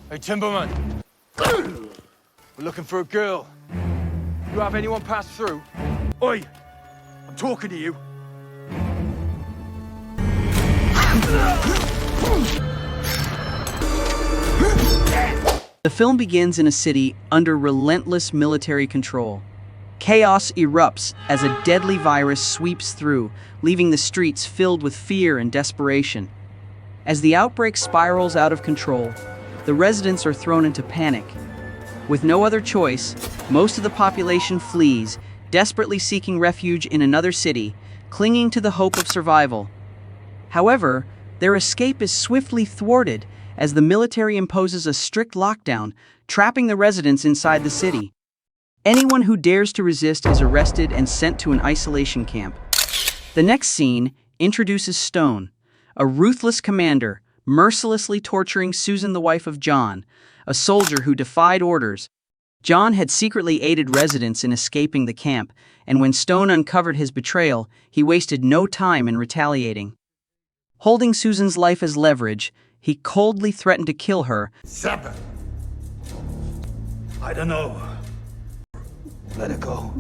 Hey, Timberman. We're looking for a girl. You have anyone pass through? Oi! I'm talking to you. The film begins in a city under relentless military control. Chaos erupts as a deadly virus sweeps through, leaving the streets filled with fear and desperation. As the outbreak spirals out of control, the residents are thrown into panic. With no other choice, most of the population flees, desperately seeking refuge in another city, clinging to the hope of survival. However, their escape is swiftly thwarted as the military imposes a strict lockdown, trapping the residents inside the city. Anyone who dares to resist is arrested and sent to an isolation camp. The next scene introduces Stone, a ruthless commander, mercilessly torturing Susan, the wife of John, a soldier who defied orders. John had secretly aided residents in escaping the camp, and when Stone uncovered his betrayal, he wasted no time in retaliating. Holding Susan's life as leverage, he coldly threatened to kill her. Sabbath. I don't know. Let her go.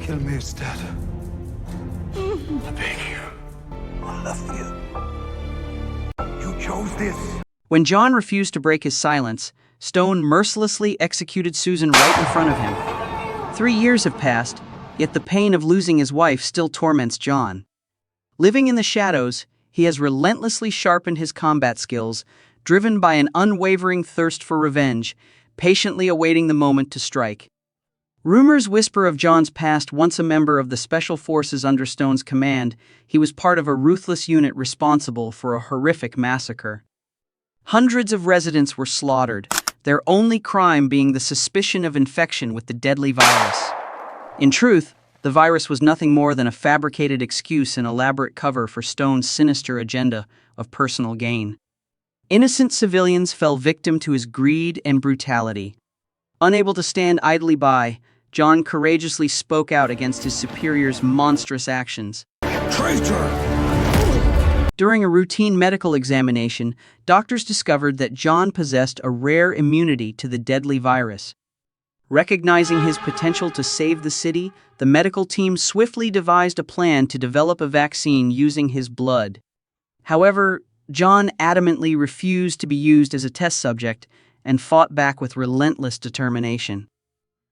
Kill me instead. I beg you. I love you. You chose this. When John refused to break his silence, Stone mercilessly executed Susan right in front of him. 3 years have passed, yet the pain of losing his wife still torments John. Living in the shadows, he has relentlessly sharpened his combat skills, driven by an unwavering thirst for revenge, patiently awaiting the moment to strike. Rumors whisper of John's past. Once a member of the special forces under Stone's command, he was part of a ruthless unit responsible for a horrific massacre. Hundreds of residents were slaughtered, their only crime being the suspicion of infection with the deadly virus. In truth, the virus was nothing more than a fabricated excuse and elaborate cover for Stone's sinister agenda of personal gain. Innocent civilians fell victim to his greed and brutality. Unable to stand idly by, John courageously spoke out against his superior's monstrous actions. Traitor! During a routine medical examination, doctors discovered that John possessed a rare immunity to the deadly virus. Recognizing his potential to save the city, the medical team swiftly devised a plan to develop a vaccine using his blood. However, John adamantly refused to be used as a test subject and fought back with relentless determination.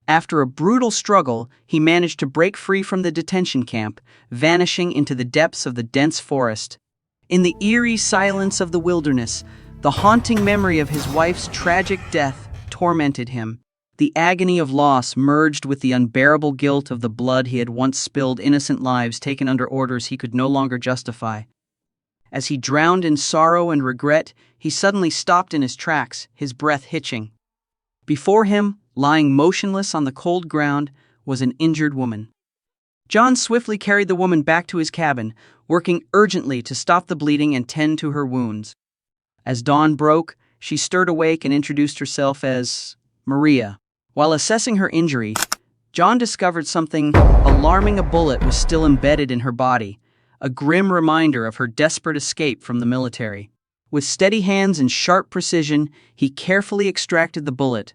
After a brutal struggle, he managed to break free from the detention camp, vanishing into the depths of the dense forest. In the eerie silence of the wilderness, the haunting memory of his wife's tragic death tormented him. The agony of loss merged with the unbearable guilt of the blood he had once spilled, innocent lives taken under orders he could no longer justify. As he drowned in sorrow and regret, he suddenly stopped in his tracks, his breath hitching. Before him, lying motionless on the cold ground, was an injured woman. John swiftly carried the woman back to his cabin, working urgently to stop the bleeding and tend to her wounds. As dawn broke, she stirred awake and introduced herself as Maria. While assessing her injury, John discovered something alarming. A bullet was still embedded in her body, a grim reminder of her desperate escape from the military. With steady hands and sharp precision, he carefully extracted the bullet.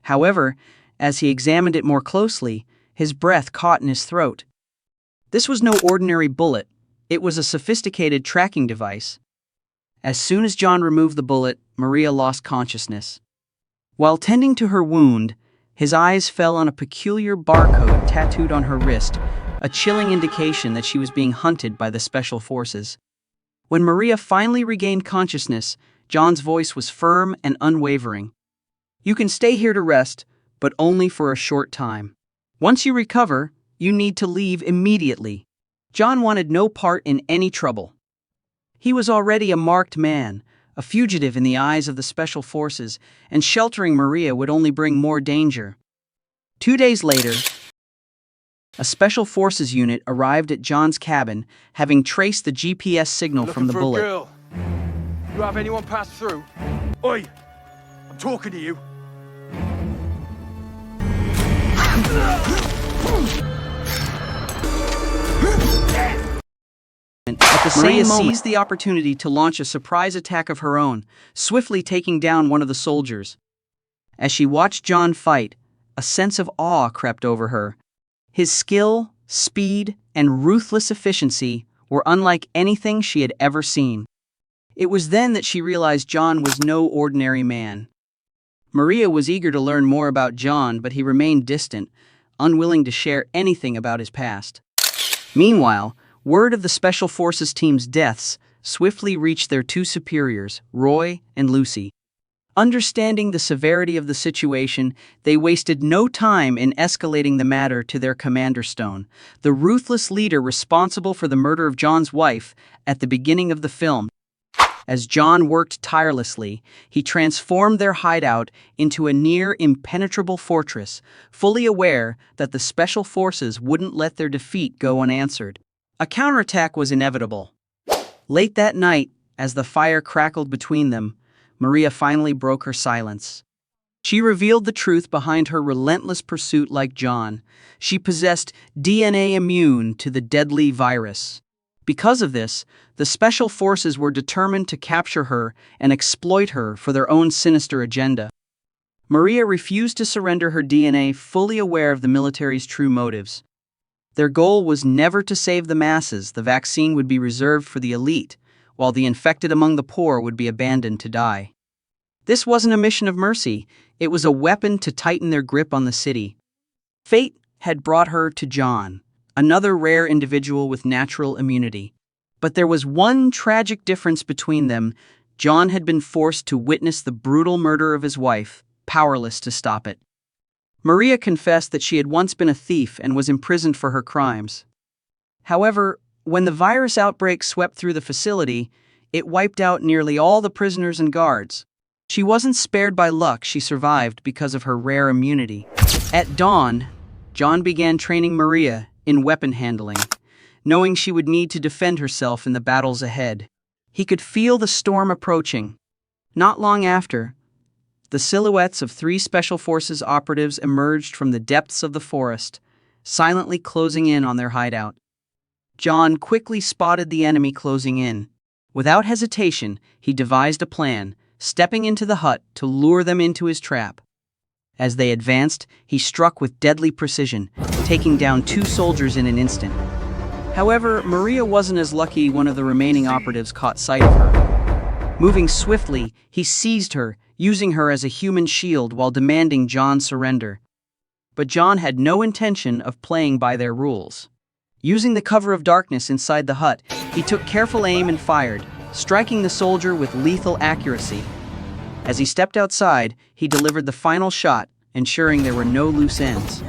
However, as he examined it more closely, his breath caught in his throat. This was no ordinary bullet. It was a sophisticated tracking device. As soon as John removed the bullet, Maria lost consciousness. While tending to her wound, his eyes fell on a peculiar barcode tattooed on her wrist, a chilling indication that she was being hunted by the special forces. When Maria finally regained consciousness, John's voice was firm and unwavering. "You can stay here to rest, but only for a short time. Once you recover, you need to leave immediately." John wanted no part in any trouble. He was already a marked man, a fugitive in the eyes of the special forces, and sheltering Maria would only bring more danger. 2 days later, a special forces unit arrived at John's cabin, having traced the GPS signal from the bullet. Looking for a girl. You have anyone pass through? Oi! I'm talking to you. At Maria seized the opportunity to launch a surprise attack of her own, swiftly taking down one of the soldiers. As she watched John fight, a sense of awe crept over her. His skill, speed, and ruthless efficiency were unlike anything she had ever seen. It was then that she realized John was no ordinary man. Maria was eager to learn more about John, but he remained distant, unwilling to share anything about his past. Meanwhile, word of the Special Forces team's deaths swiftly reached their two superiors, Roy and Lucy. Understanding the severity of the situation, they wasted no time in escalating the matter to their commander Stone, the ruthless leader responsible for the murder of John's wife at the beginning of the film. As John worked tirelessly, he transformed their hideout into a near-impenetrable fortress, fully aware that the Special Forces wouldn't let their defeat go unanswered. A counterattack was inevitable. Late that night, as the fire crackled between them, Maria finally broke her silence. She revealed the truth behind her relentless pursuit. Like John, she possessed DNA immune to the deadly virus. Because of this, the Special Forces were determined to capture her and exploit her for their own sinister agenda. Maria refused to surrender her DNA, fully aware of the military's true motives. Their goal was never to save the masses. The vaccine would be reserved for the elite, while the infected among the poor would be abandoned to die. This wasn't a mission of mercy, it was a weapon to tighten their grip on the city. Fate had brought her to John, another rare individual with natural immunity. But there was one tragic difference between them. John had been forced to witness the brutal murder of his wife, powerless to stop it. Maria confessed that she had once been a thief and was imprisoned for her crimes. However, when the virus outbreak swept through the facility, it wiped out nearly all the prisoners and guards. She wasn't spared by luck, she survived because of her rare immunity. At dawn, John began training Maria in weapon handling, knowing she would need to defend herself in the battles ahead. He could feel the storm approaching. Not long after, the silhouettes of 3 Special Forces operatives emerged from the depths of the forest, silently closing in on their hideout. John quickly spotted the enemy closing in. Without hesitation, he devised a plan, stepping into the hut to lure them into his trap. As they advanced, he struck with deadly precision, taking down 2 soldiers in an instant. However, Maria wasn't as lucky. One of the remaining operatives caught sight of her. Moving swiftly, he seized her, using her as a human shield while demanding John's surrender. But John had no intention of playing by their rules. Using the cover of darkness inside the hut, he took careful aim and fired, striking the soldier with lethal accuracy. As he stepped outside, he delivered the final shot, ensuring there were no loose ends.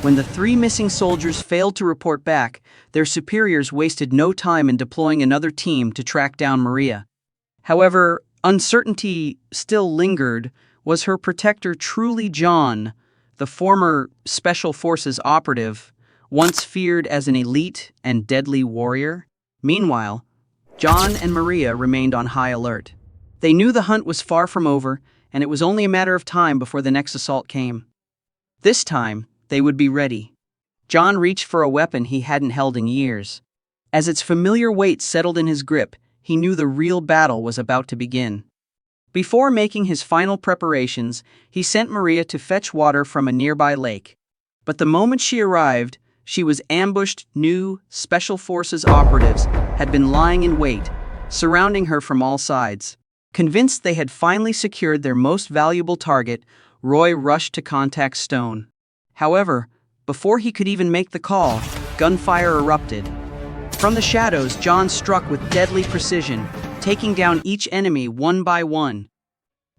When the 3 missing soldiers failed to report back, their superiors wasted no time in deploying another team to track down Maria. However, uncertainty still lingered. Was her protector truly John, the former Special Forces operative, once feared as an elite and deadly warrior? Meanwhile, John and Maria remained on high alert. They knew the hunt was far from over, and it was only a matter of time before the next assault came. This time, they would be ready. John reached for a weapon he hadn't held in years. As its familiar weight settled in his grip, he knew the real battle was about to begin. Before making his final preparations, he sent Maria to fetch water from a nearby lake. But the moment she arrived, she was ambushed. New Special Forces operatives had been lying in wait, surrounding her from all sides. Convinced they had finally secured their most valuable target, Roy rushed to contact Stone. However, before he could even make the call, gunfire erupted. From the shadows, John struck with deadly precision, taking down each enemy one by one.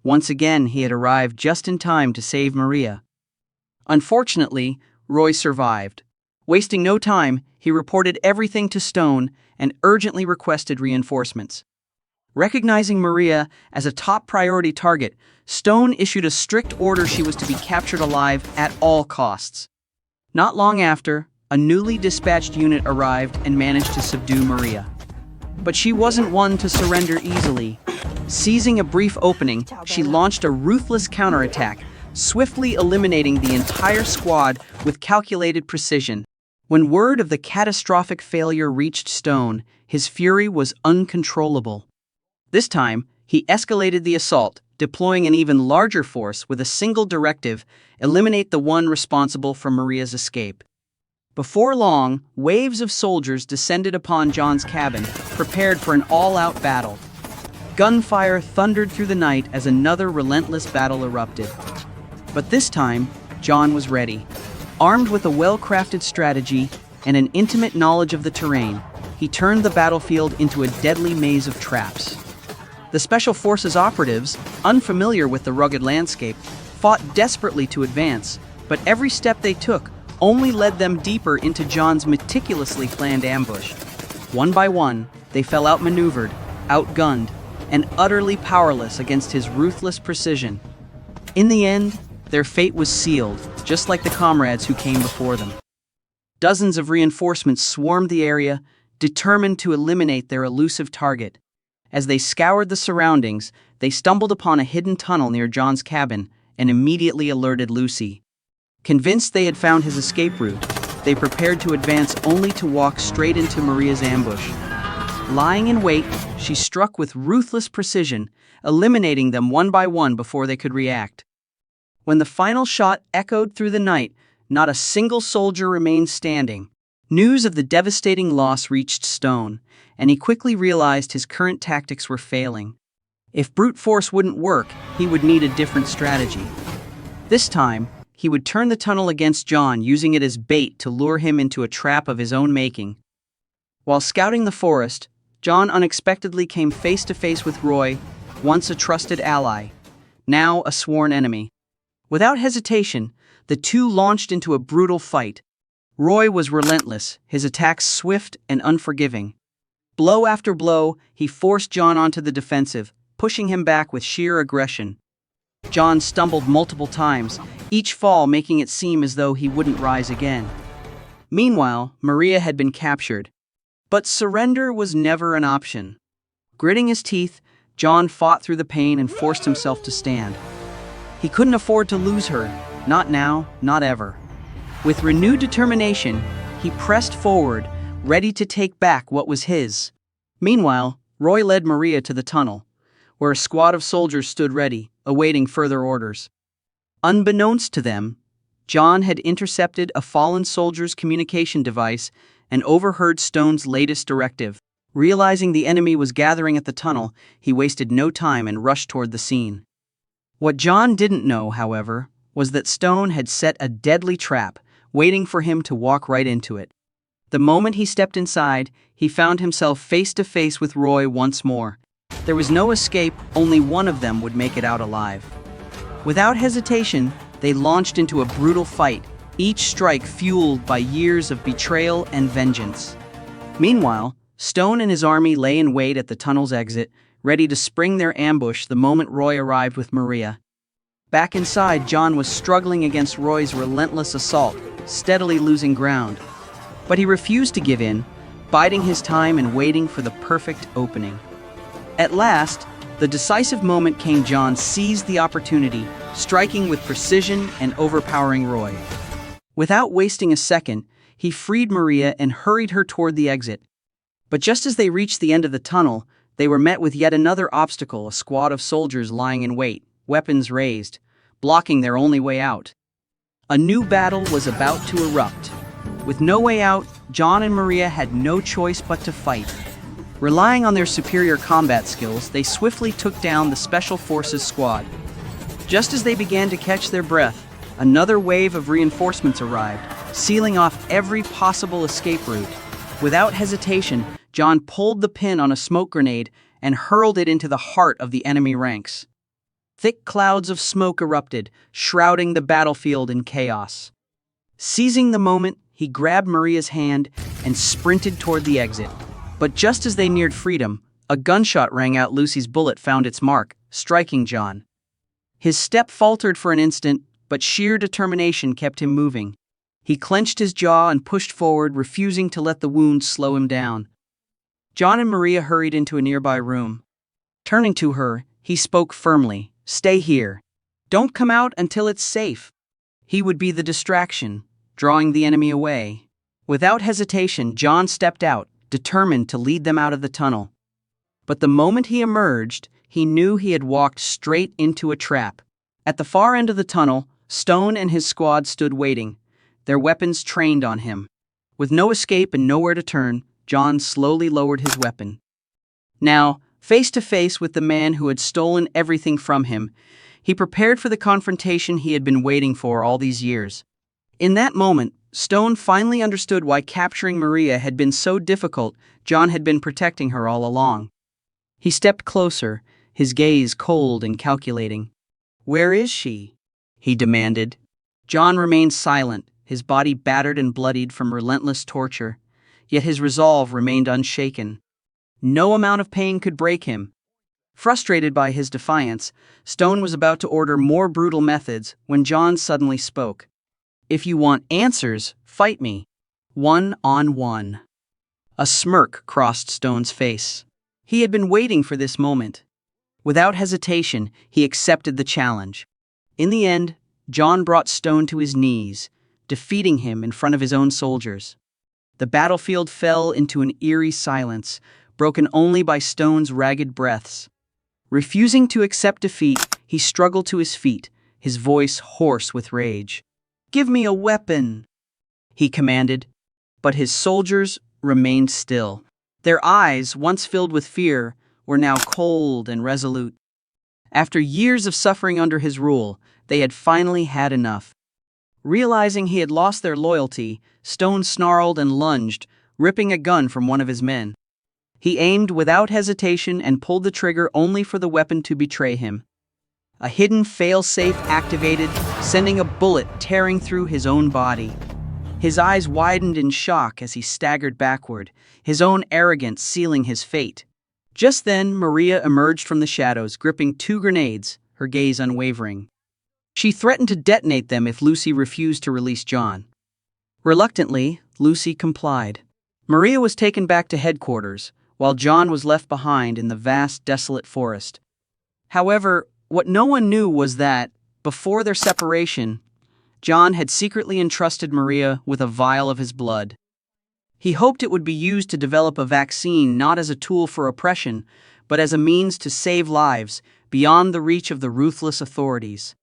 Once again, he had arrived just in time to save Maria. Unfortunately, Roy survived. Wasting no time, he reported everything to Stone and urgently requested reinforcements. Recognizing Maria as a top priority target, Stone issued a strict order she was to be captured alive at all costs. Not long after, a newly dispatched unit arrived and managed to subdue Maria. But she wasn't one to surrender easily. Seizing a brief opening, she launched a ruthless counterattack, swiftly eliminating the entire squad with calculated precision. When word of the catastrophic failure reached Stone, his fury was uncontrollable. This time, he escalated the assault, deploying an even larger force with a single directive: eliminate the one responsible for Maria's escape. Before long, waves of soldiers descended upon John's cabin, prepared for an all-out battle. Gunfire thundered through the night as another relentless battle erupted. But this time, John was ready. Armed with a well-crafted strategy and an intimate knowledge of the terrain, he turned the battlefield into a deadly maze of traps. The Special Forces operatives, unfamiliar with the rugged landscape, fought desperately to advance, but every step they took only led them deeper into John's meticulously planned ambush. One by one, they fell outmaneuvered, outgunned, and utterly powerless against his ruthless precision. In the end, their fate was sealed, just like the comrades who came before them. Dozens of reinforcements swarmed the area, determined to eliminate their elusive target. As they scoured the surroundings, they stumbled upon a hidden tunnel near John's cabin and immediately alerted Lucy. Convinced they had found his escape route, they prepared to advance only to walk straight into Maria's ambush. Lying in wait, she struck with ruthless precision, eliminating them one by one before they could react. When the final shot echoed through the night, not a single soldier remained standing. News of the devastating loss reached Stone, and he quickly realized his current tactics were failing. If brute force wouldn't work, he would need a different strategy. This time, he would turn the tunnel against John, using it as bait to lure him into a trap of his own making. While scouting the forest, John unexpectedly came face to face with Roy, once a trusted ally, now a sworn enemy. Without hesitation, the two launched into a brutal fight. Roy was relentless, his attacks swift and unforgiving. Blow after blow, he forced John onto the defensive, pushing him back with sheer aggression. John stumbled multiple times, each fall making it seem as though he wouldn't rise again. Meanwhile, Maria had been captured. But surrender was never an option. Gritting his teeth, John fought through the pain and forced himself to stand. He couldn't afford to lose her, not now, not ever. With renewed determination, he pressed forward, ready to take back what was his. Meanwhile, Roy led Maria to the tunnel, where a squad of soldiers stood ready, awaiting further orders. Unbeknownst to them, John had intercepted a fallen soldier's communication device and overheard Stone's latest directive. Realizing the enemy was gathering at the tunnel, he wasted no time and rushed toward the scene. What John didn't know, however, was that Stone had set a deadly trap, waiting for him to walk right into it. The moment he stepped inside, he found himself face to face with Roy once more. There was no escape, only one of them would make it out alive. Without hesitation, they launched into a brutal fight, each strike fueled by years of betrayal and vengeance. Meanwhile, Stone and his army lay in wait at the tunnel's exit, ready to spring their ambush the moment Roy arrived with Maria. Back inside, John was struggling against Roy's relentless assault, steadily losing ground. But he refused to give in, biding his time and waiting for the perfect opening. At last, the decisive moment came. John seized the opportunity, striking with precision and overpowering Roy. Without wasting a second, he freed Maria and hurried her toward the exit. But just as they reached the end of the tunnel, they were met with yet another obstacle: a squad of soldiers lying in wait, weapons raised, blocking their only way out. A new battle was about to erupt. With no way out, John and Maria had no choice but to fight. Relying on their superior combat skills, they swiftly took down the Special Forces squad. Just as they began to catch their breath, another wave of reinforcements arrived, sealing off every possible escape route. Without hesitation, John pulled the pin on a smoke grenade and hurled it into the heart of the enemy ranks. Thick clouds of smoke erupted, shrouding the battlefield in chaos. Seizing the moment, he grabbed Maria's hand and sprinted toward the exit. But just as they neared freedom, a gunshot rang out. Lucy's bullet found its mark, striking John. His step faltered for an instant, but sheer determination kept him moving. He clenched his jaw and pushed forward, refusing to let the wound slow him down. John and Maria hurried into a nearby room. Turning to her, he spoke firmly. "Stay here. Don't come out until it's safe." He would be the distraction, drawing the enemy away. Without hesitation, John stepped out, determined to lead them out of the tunnel. But the moment he emerged, he knew he had walked straight into a trap. At the far end of the tunnel, Stone and his squad stood waiting, their weapons trained on him. With no escape and nowhere to turn, John slowly lowered his weapon. Now, face to face with the man who had stolen everything from him, he prepared for the confrontation he had been waiting for all these years. In that moment, Stone finally understood why capturing Maria had been so difficult. John had been protecting her all along. He stepped closer, his gaze cold and calculating. "Where is she?" he demanded. John remained silent, his body battered and bloodied from relentless torture, yet his resolve remained unshaken. No amount of pain could break him. Frustrated by his defiance, Stone was about to order more brutal methods when John suddenly spoke. "If you want answers, fight me. 1-on-1. A smirk crossed Stone's face. He had been waiting for this moment. Without hesitation, he accepted the challenge. In the end, John brought Stone to his knees, defeating him in front of his own soldiers. The battlefield fell into an eerie silence, broken only by Stone's ragged breaths. Refusing to accept defeat, he struggled to his feet, his voice hoarse with rage. "Give me a weapon," he commanded. But his soldiers remained still. Their eyes, once filled with fear, were now cold and resolute. After years of suffering under his rule, they had finally had enough. Realizing he had lost their loyalty, Stone snarled and lunged, ripping a gun from one of his men. He aimed without hesitation and pulled the trigger only for the weapon to betray him. A hidden fail-safe activated, sending a bullet tearing through his own body. His eyes widened in shock as he staggered backward, his own arrogance sealing his fate. Just then, Maria emerged from the shadows, gripping 2 grenades, her gaze unwavering. She threatened to detonate them if Lucy refused to release John. Reluctantly, Lucy complied. Maria was taken back to headquarters, while John was left behind in the vast, desolate forest. However, what no one knew was that, before their separation, John had secretly entrusted Maria with a vial of his blood. He hoped it would be used to develop a vaccine not as a tool for oppression, but as a means to save lives beyond the reach of the ruthless authorities.